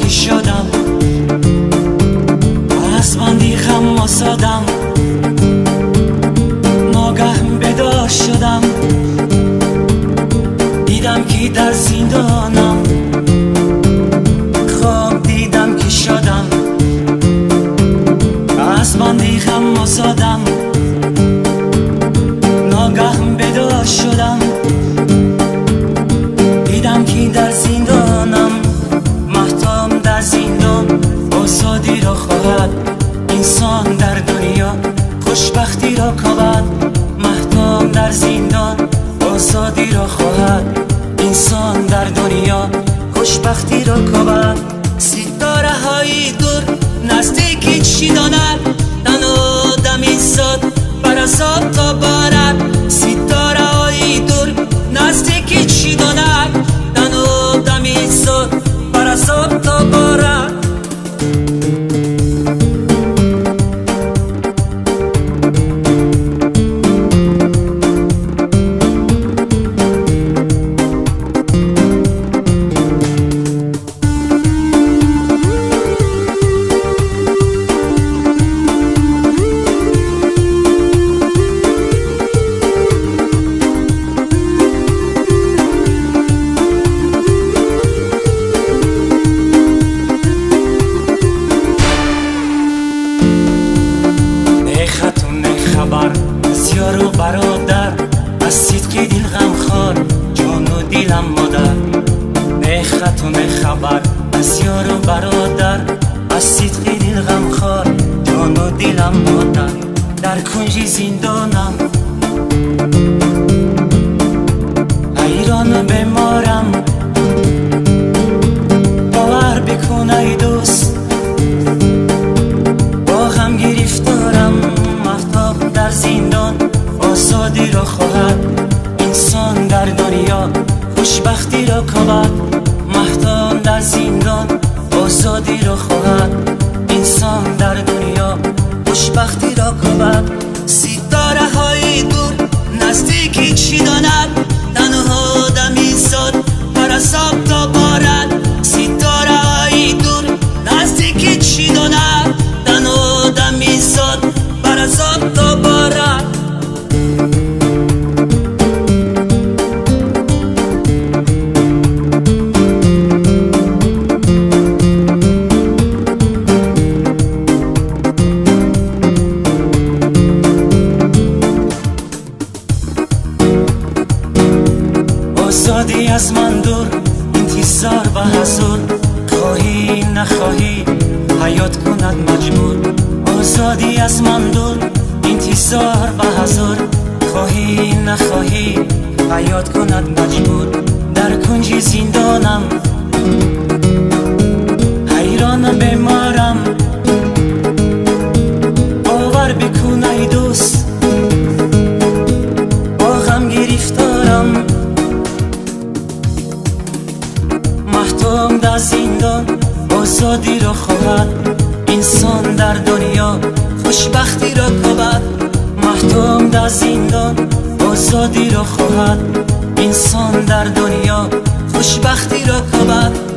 کی شدم، از بندی غم آزادم، ناگه بیدار شدم، دیدم که در زندانم، خواب دیدم که شدم، از بندی غم آزادم، ناگه بیدار شدم، دیدم که در زندانم. مهتاب در زندان آزادی را خواهد، انسان در دنیا خوشبختی را کاود. مهتاب در زندان آزادی را خواهد، انسان در دنیا خوشبختی را کاود. ستاره های دور نزدیکی چی داند، تن آدم ایستاد بر عذاب تا بارد. ستاره های دور نزدیکی چی داند، تن آدم ایستاد بر عذاب تا بارد. خبر از یار و برادر، از صدق دل غمخوار جان و دلم مادر. نه خط و نه خبر از یار و برادر، از صدق دل غمخوار جان و دلم مادر. در کنج زندانم حیران و بیمارم، باور بکن ای دوست با غم گرفتارم. مهتاب در زندان آزادی را خواهد، انسان در دنیا خوشبختی را کاود. مهتاب در زندان آزادی را خواهد، انسان در دنیا خوشبختی را کاود. ستاره های دور نزدیکی چی داند، تنها آدم ایستاد بر عذاب تا بارد. ستاره های دور نزدیکی چی داند، تنها آدم ایستاد بر عذاب تا بارد. آزادی از من دور، انتظار به حضور، خواهی نخواهی حیات کند مجبور. آزادی از من دور، انتظار به حضور، خواهی نخواهی حیات کند مجبور. در کنج زندانم حیران و بیمارم، باور بکن ای دوست با غم گرفتارم. مهتاب در زندان آزادی را خواهد، انسان در دنیا خوشبختی را کاود. مهتاب در زندان آزادی را خواهد، انسان در دنیا خوشبختی را کاود.